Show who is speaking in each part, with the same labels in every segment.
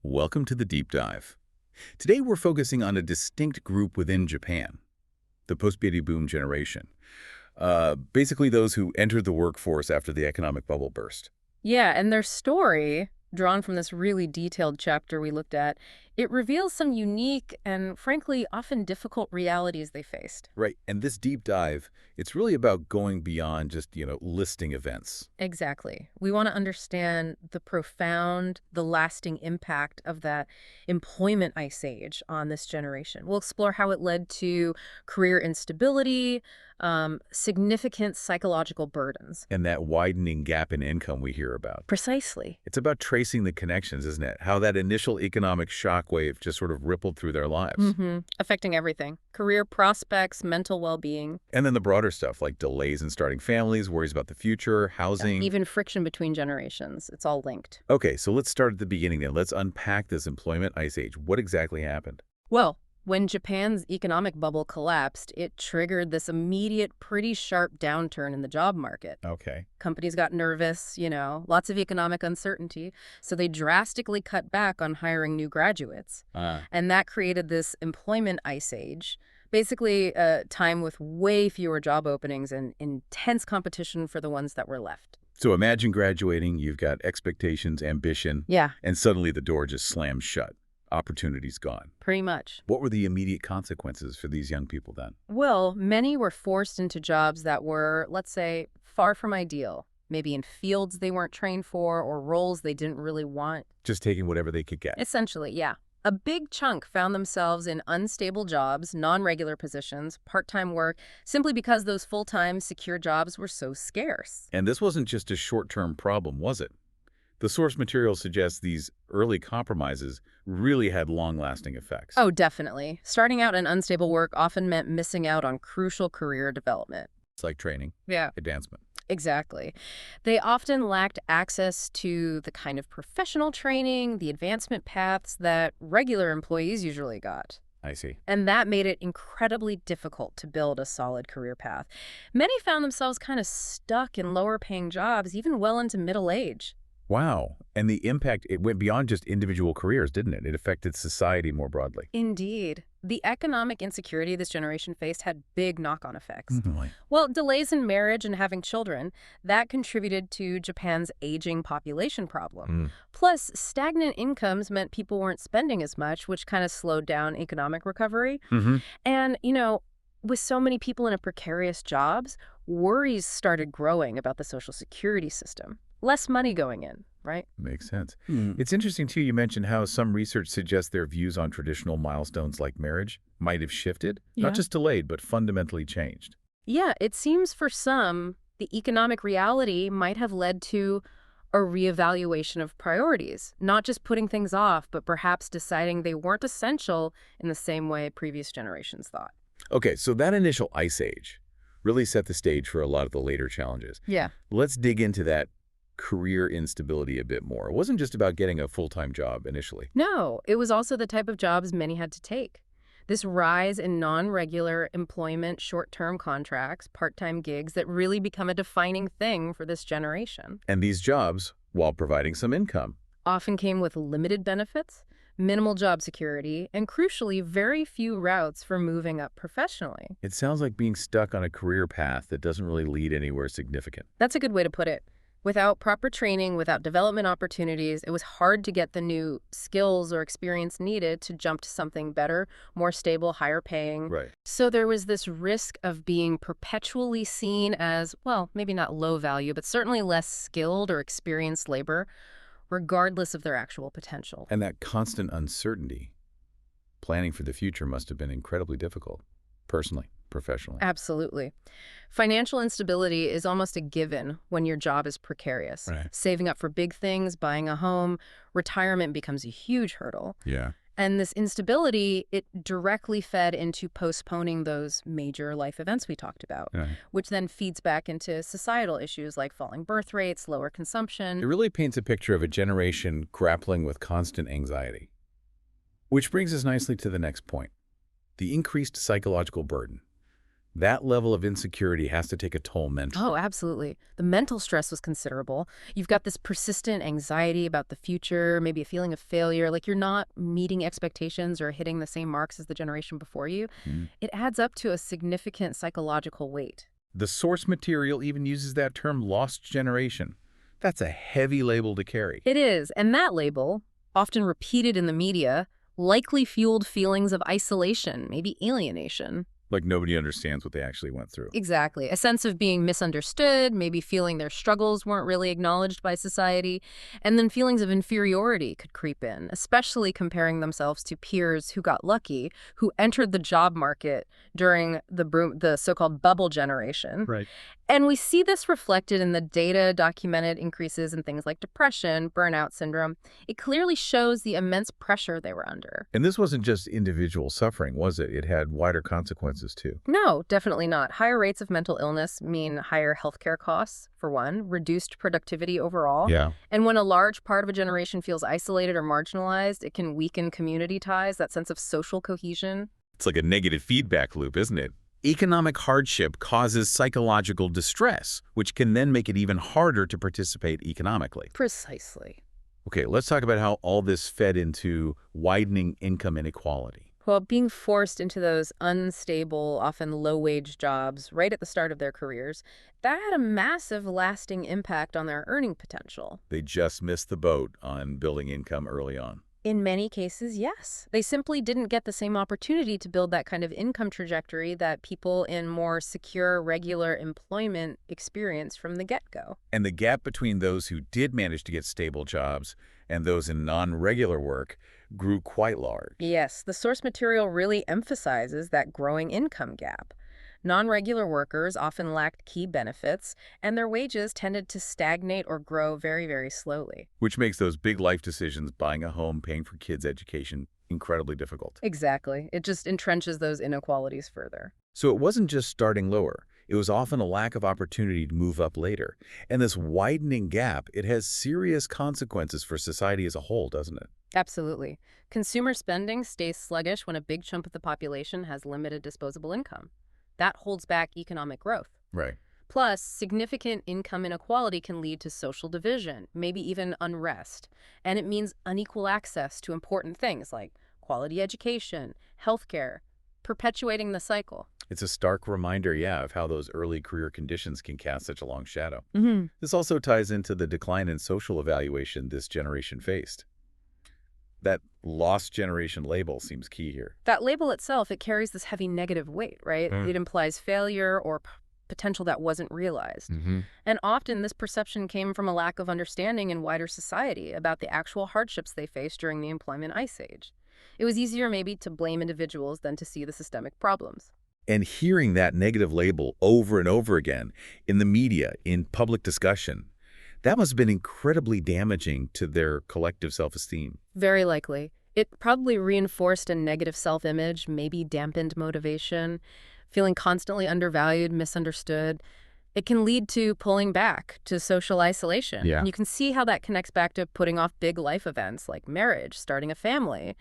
Speaker 1: Welcome to the deep dive. Today we're focusing on a distinct group within Japan, the post-baby boom generation. Basically those who entered the workforce after the economic bubble burst.
Speaker 2: Yeah, and their story, drawn from this really detailed chapter we looked at, it reveals some unique and, frankly, often difficult realities they faced.
Speaker 1: Right, and this deep dive, it's really about going beyond just, listing events.
Speaker 2: Exactly. We want to understand the profound, the lasting impact of that employment ice age on this generation. We'll explore how it led to career instability, significant psychological burdens.
Speaker 1: And that widening gap in income we hear about.
Speaker 2: Precisely.
Speaker 1: It's about tracing the connections, isn't it? How that initial economic shockwave just sort of rippled through their lives.
Speaker 2: Affecting everything. Career prospects, mental well-being.
Speaker 1: And then the broader stuff like delays in starting families, worries about the future, housing.
Speaker 2: Even friction between generations. It's all linked.
Speaker 1: Okay, so let's start at the beginning then. Let's unpack this employment ice age. What exactly happened?
Speaker 2: Well, when Japan's economic bubble collapsed, it triggered this immediate, pretty sharp downturn in the job market.
Speaker 1: Okay.
Speaker 2: Companies got nervous, lots of economic uncertainty, so they drastically cut back on hiring new graduates. And that created this employment ice age, basically a time with way fewer job openings and intense competition for the ones that were left.
Speaker 1: So imagine graduating, you've got expectations, ambition,
Speaker 2: Yeah,
Speaker 1: and suddenly the door just slams shut. Opportunity's gone.
Speaker 2: pretty much.
Speaker 1: What were the immediate consequences for these young people then?
Speaker 2: Well, many were forced into jobs that were, let's say, far from ideal, maybe in fields they weren't trained for or roles they didn't really want.
Speaker 1: Just taking whatever they could get.
Speaker 2: Essentially, yeah. A big chunk found themselves in unstable jobs, non-regular positions, part-time work, simply because those full-time, secure jobs were so scarce.
Speaker 1: And this wasn't just a short-term problem, was it? The source material suggests these early compromises really had long-lasting effects.
Speaker 2: Oh, definitely. Starting out in unstable work often meant missing out on crucial career development.
Speaker 1: It's like training,
Speaker 2: Yeah.
Speaker 1: advancement.
Speaker 2: Exactly. They often lacked access to the kind of professional training, the advancement paths that regular employees usually got.
Speaker 1: I see.
Speaker 2: And that made it incredibly difficult to build a solid career path. Many found themselves kind of stuck in lower-paying jobs, even well into middle age.
Speaker 1: Wow. And the impact, it went beyond just individual careers, didn't it? It affected society more broadly.
Speaker 2: Indeed. The economic insecurity this generation faced had big knock-on effects.
Speaker 1: Boy.
Speaker 2: Well, delays in marriage and having children, that contributed to Japan's aging population problem. Plus, stagnant incomes meant people weren't spending as much, which kind of slowed down economic recovery. And, with so many people in a precarious jobs, worries started growing about the Social Security system. Less money going in, right?
Speaker 1: Makes sense. It's interesting, too, you mentioned how some research suggests their views on traditional milestones like marriage might have shifted.
Speaker 2: Yeah.
Speaker 1: Not just delayed, but fundamentally changed.
Speaker 2: Yeah, it seems for some, the economic reality might have led to a reevaluation of priorities, not just putting things off, but perhaps deciding they weren't essential in the same way previous generations thought.
Speaker 1: Okay, so that initial ice age really set the stage for a lot of the later challenges.
Speaker 2: Yeah.
Speaker 1: Let's dig into that career instability a bit more. It wasn't just about getting a full-time job initially.
Speaker 2: No, it was also the type of jobs many had to take. This rise in non-regular employment, short-term contracts, part-time gigs that really become a defining thing for this generation.
Speaker 1: And these jobs, while providing some income,
Speaker 2: Often came with limited benefits, minimal job security, and crucially, very few routes for moving up professionally.
Speaker 1: it sounds like being stuck on a career path that doesn't really lead anywhere significant.
Speaker 2: That's a good way to put it. Without proper training, without development opportunities, it was hard to get the new skills or experience needed to jump to something better, more stable, higher paying.
Speaker 1: Right.
Speaker 2: So there was this risk of being perpetually seen as, well, maybe not low value, but certainly less skilled or experienced labor, regardless of their actual potential.
Speaker 1: And that constant uncertainty, planning for the future must have been incredibly difficult, personally, professionally.
Speaker 2: Absolutely. Financial instability is almost a given when your job is precarious.
Speaker 1: Right.
Speaker 2: Saving up for big things, buying a home, retirement becomes a huge hurdle.
Speaker 1: Yeah.
Speaker 2: And this instability, it directly fed into postponing those major life events we talked about,
Speaker 1: Right.
Speaker 2: which then feeds back into societal issues like falling birth rates, lower
Speaker 1: It
Speaker 2: consumption.
Speaker 1: really paints a picture of a generation grappling with constant anxiety. Which brings us nicely to the next point, the increased psychological burden. That level of insecurity has to take a toll mentally.
Speaker 2: Oh, absolutely. The mental stress was considerable. You've got this persistent anxiety about the future, maybe a feeling of failure, like you're not meeting expectations or hitting the same marks as the generation before you.
Speaker 1: Mm.
Speaker 2: It adds up to a significant psychological weight.
Speaker 1: The source material even uses that term lost generation. That's a heavy label to carry.
Speaker 2: It is, and that label, often repeated in the media, likely fueled feelings of isolation, maybe alienation.
Speaker 1: Like nobody understands what they actually went through.
Speaker 2: Exactly. A sense of being misunderstood, maybe feeling their struggles weren't really acknowledged by society, and then feelings of inferiority could creep in, especially comparing themselves to peers who got lucky, who entered the job market during the so-called bubble generation.
Speaker 1: Right.
Speaker 2: And we see this reflected in the data documented increases in things like depression, burnout syndrome. It clearly shows the immense pressure they were under.
Speaker 1: And this wasn't just individual suffering, was it? It had wider consequences too.
Speaker 2: No, definitely not. Higher rates of mental illness mean higher healthcare costs, for one, reduced productivity overall.
Speaker 1: Yeah.
Speaker 2: And when a large part of a generation feels isolated or marginalized, it can weaken community ties, that sense of social cohesion.
Speaker 1: It's like a negative feedback loop, isn't it? Economic hardship causes psychological distress, which can then make it even harder to participate economically.
Speaker 2: Precisely.
Speaker 1: Okay, let's talk about how all this fed into widening income inequality.
Speaker 2: Well, being forced into those unstable, often low-wage jobs right at the start of their careers, that had a massive lasting impact on their earning potential.
Speaker 1: They just missed the boat on building income early on.
Speaker 2: In many cases, yes. They simply didn't get the same opportunity to build that kind of income trajectory that people in more secure, regular employment experience from the get-go.
Speaker 1: And the gap between those who did manage to get stable jobs and those in non-regular work grew quite large.
Speaker 2: Yes, the source material really emphasizes that growing income gap. Non-regular workers often lacked key benefits, and their wages tended to stagnate or grow very, very slowly.
Speaker 1: Which makes those big life decisions, buying a home, paying for kids' education, incredibly difficult.
Speaker 2: Exactly. It just entrenches those inequalities further.
Speaker 1: So it wasn't just starting lower. It was often a lack of opportunity to move up later. And this widening gap, it has serious consequences for society as a whole, doesn't it?
Speaker 2: Absolutely. Consumer spending stays sluggish when a big chunk of the population has limited disposable income. That holds back economic growth.
Speaker 1: Right.
Speaker 2: Plus, significant income inequality can lead to social division, maybe even unrest. And it means unequal access to important things like quality education, healthcare, perpetuating the cycle.
Speaker 1: It's a stark reminder, yeah, of how those early career conditions can cast such a long shadow.
Speaker 2: Mm-hmm.
Speaker 1: This also ties into the decline in social evaluation this generation faced. That lost generation label seems key here.
Speaker 2: That label itself, it carries this heavy negative weight, right? It implies failure or potential that wasn't realized. And often this perception came from a lack of understanding in wider society about the actual hardships they faced during the employment ice age. It was easier maybe to blame individuals than to see the systemic problems.
Speaker 1: And hearing that negative label over and over again in the media, in public discussion, that must have been incredibly damaging to their collective self-esteem.
Speaker 2: Very likely. It probably reinforced a negative self-image, maybe dampened motivation, feeling constantly undervalued, misunderstood. It can lead to pulling back, to social isolation.
Speaker 1: Yeah.
Speaker 2: And you can see how that connects back to putting off big life events like marriage, starting a family,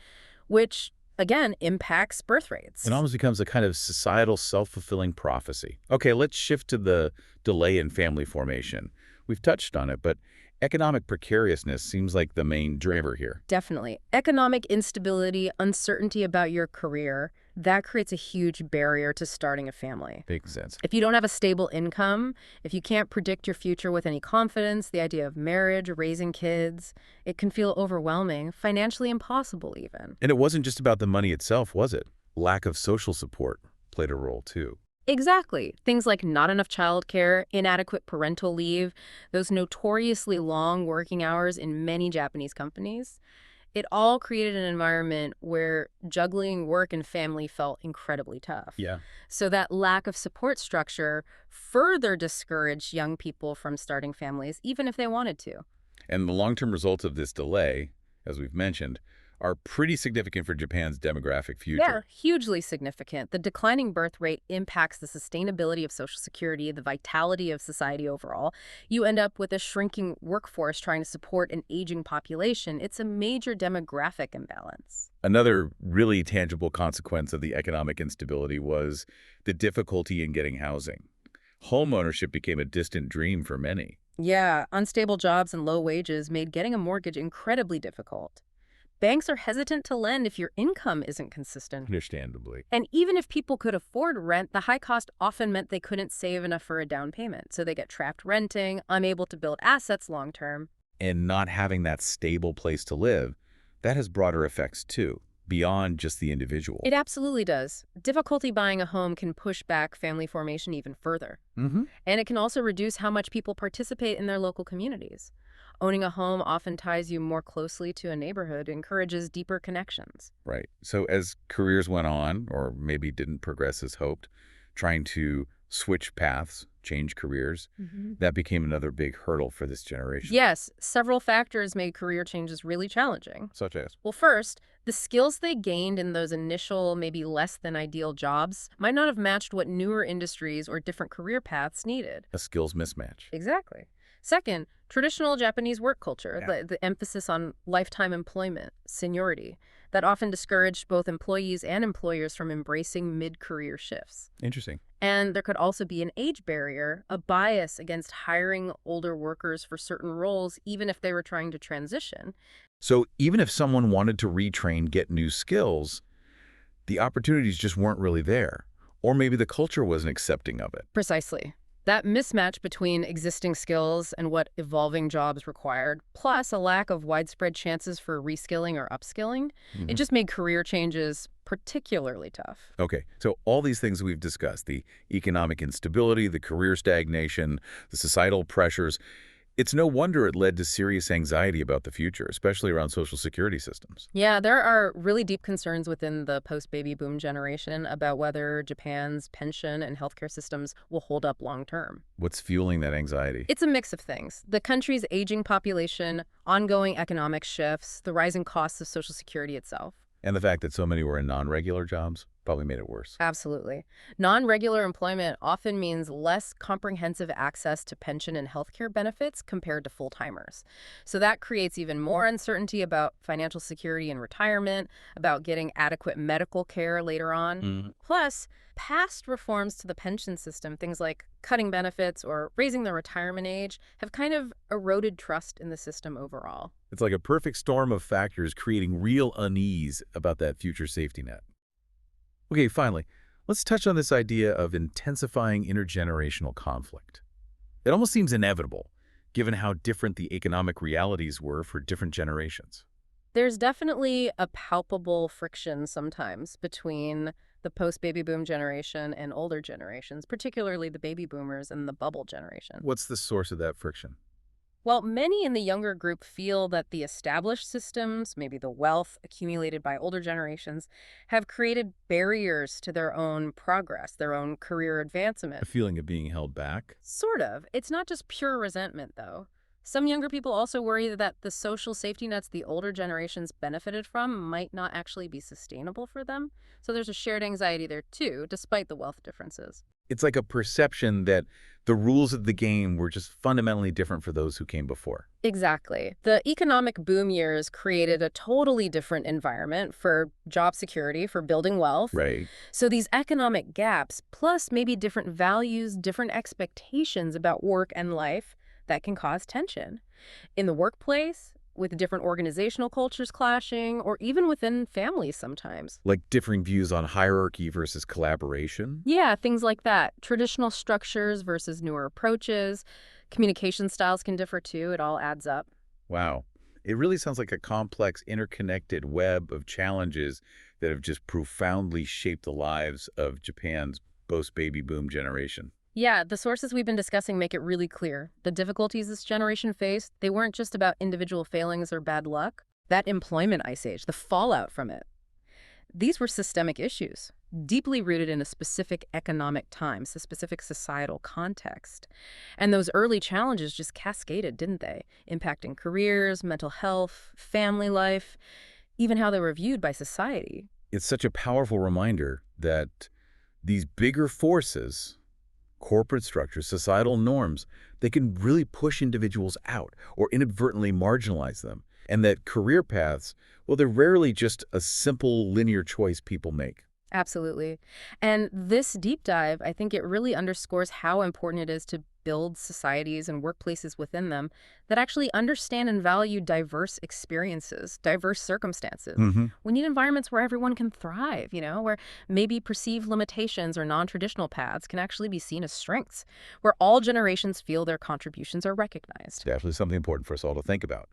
Speaker 2: which, again, impacts birth rates.
Speaker 1: It almost becomes a kind of societal self-fulfilling prophecy. Okay, let's shift to the delay in family formation. We've touched on it, but economic precariousness seems like the main driver here.
Speaker 2: Definitely. Economic instability, uncertainty about your career, that creates a huge barrier to starting a family.
Speaker 1: Makes sense.
Speaker 2: If you don't have a stable income, if you can't predict your future with any confidence, the idea of marriage, raising kids, it can feel overwhelming, financially impossible even.
Speaker 1: And it wasn't just about the money itself, was it? Lack of social support played a role too.
Speaker 2: Exactly. Things like not enough childcare, inadequate parental leave, those notoriously long working hours in many Japanese companies. It all created an environment where juggling work and family felt incredibly tough.
Speaker 1: Yeah.
Speaker 2: So that lack of support structure further discouraged young people from starting families, even if they wanted to.
Speaker 1: And the long-term results of this delay, as we've mentioned, are pretty significant for Japan's demographic
Speaker 2: Yeah,
Speaker 1: future.
Speaker 2: hugely significant. The declining birth rate impacts the sustainability of Social Security, the vitality of society overall. You end up with a shrinking workforce trying to support an aging population. It's a major demographic imbalance.
Speaker 1: Another really tangible consequence of the economic instability was the difficulty in getting housing. Home ownership became a distant dream for many.
Speaker 2: Yeah, unstable jobs and low wages made getting a mortgage incredibly difficult. Banks are hesitant to lend if your income isn't consistent.
Speaker 1: Understandably.
Speaker 2: And even if people could afford rent, the high cost often meant they couldn't save enough for a down payment. So they get trapped renting, unable to build assets long term.
Speaker 1: And not having that stable place to live, that has broader effects too, beyond just the individual.
Speaker 2: It absolutely does. Difficulty buying a home can push back family formation even further.
Speaker 1: Mm-hmm.
Speaker 2: And it can also reduce how much people participate in their local communities. Owning a home often ties you more closely to a neighborhood, encourages deeper connections.
Speaker 1: Right. So as careers went on, or maybe didn't progress as hoped, trying to switch paths, change careers, that became another big hurdle for this generation.
Speaker 2: Yes, several factors made career changes really challenging.
Speaker 1: Such as?
Speaker 2: Well, first, the skills they gained in those initial, maybe less than ideal jobs might not have matched what newer industries or different career paths needed.
Speaker 1: A skills mismatch.
Speaker 2: Exactly. Second, traditional Japanese work culture,
Speaker 1: Yeah.
Speaker 2: the emphasis on lifetime employment, seniority, that often discouraged both employees and employers from embracing mid-career shifts.
Speaker 1: Interesting.
Speaker 2: And there could also be an age barrier, a bias against hiring older workers for certain roles, even if they were trying to transition.
Speaker 1: So even if someone wanted to retrain, get new skills, the opportunities just weren't really there. Or maybe the culture wasn't accepting of it.
Speaker 2: Precisely. That mismatch between existing skills and what evolving jobs required, plus a lack of widespread chances for reskilling or upskilling, it just made career changes particularly tough.
Speaker 1: Okay, so all these things we've discussed, the economic instability, the career stagnation, the societal pressures, it's no wonder it led to serious anxiety about the future, especially around social security systems.
Speaker 2: Yeah, there are really deep concerns within the post-baby boom generation about whether Japan's pension and healthcare systems will hold up long term.
Speaker 1: What's fueling that anxiety?
Speaker 2: It's a mix of things. The country's aging population, ongoing economic shifts, the rising costs of Social Security itself.
Speaker 1: And the fact that so many were in non-regular jobs probably made it worse.
Speaker 2: Absolutely. Non-regular employment often means less comprehensive access to pension and healthcare benefits compared to full-timers. So that creates even more uncertainty about financial security and retirement, about getting adequate medical care later on. Plus, past reforms to the pension system, things like cutting benefits or raising the retirement age, have kind of eroded trust in the system overall.
Speaker 1: It's like a perfect storm of factors creating real unease about that future safety net. Okay, finally, let's touch on this idea of intensifying intergenerational conflict. It almost seems inevitable, given how different the economic realities were for different generations.
Speaker 2: There's definitely a palpable friction sometimes between the post-baby boom generation and older generations, particularly the baby boomers and the bubble generation.
Speaker 1: What's the source of that friction?
Speaker 2: Well, many in the younger group feel that the established systems, maybe the wealth accumulated by older generations, have created barriers to their own progress, their own career
Speaker 1: A
Speaker 2: advancement.
Speaker 1: feeling of being held back?
Speaker 2: Sort of. It's not just pure resentment, though. Some younger people also worry that the social safety nets the older generations benefited from might not actually be sustainable for them. So there's a shared anxiety there, too, despite the wealth differences.
Speaker 1: It's like a perception that the rules of the game were just fundamentally different for those who came before.
Speaker 2: Exactly. The economic boom years created a totally different environment for job security, for building wealth.
Speaker 1: Right.
Speaker 2: So these economic gaps, plus maybe different values, different expectations about work and life, that can cause tension. In the workplace, with different organizational cultures clashing, or even within families sometimes.
Speaker 1: Like differing views on hierarchy versus collaboration?
Speaker 2: Yeah, things like that. Traditional structures versus newer approaches. Communication styles can differ too. It all adds up.
Speaker 1: Wow. It really sounds like a complex, interconnected web of challenges that have just profoundly shaped the lives of Japan's post-baby boom generation.
Speaker 2: Yeah, the sources we've been discussing make it really clear. The difficulties this generation faced, they weren't just about individual failings or bad luck. That employment ice age, the fallout from it, these were systemic issues, deeply rooted in a specific economic times, a specific societal context. And those early challenges just cascaded, didn't they? Impacting careers, mental health, family life. even how they were viewed by society.
Speaker 1: It's such a powerful reminder that these bigger forces, corporate structures, societal norms, they can really push individuals out or inadvertently marginalize them. And that career paths, well, they're rarely just a simple linear choice people make.
Speaker 2: Absolutely. And this deep dive, I think it really underscores how important it is to build societies and workplaces within them that actually understand and value diverse experiences, diverse circumstances.
Speaker 1: Hmm.
Speaker 2: We need environments where everyone can thrive, where maybe perceived limitations or non-traditional paths can actually be seen as strengths, where all generations feel their contributions are recognized.
Speaker 1: Definitely something important for us all to think about.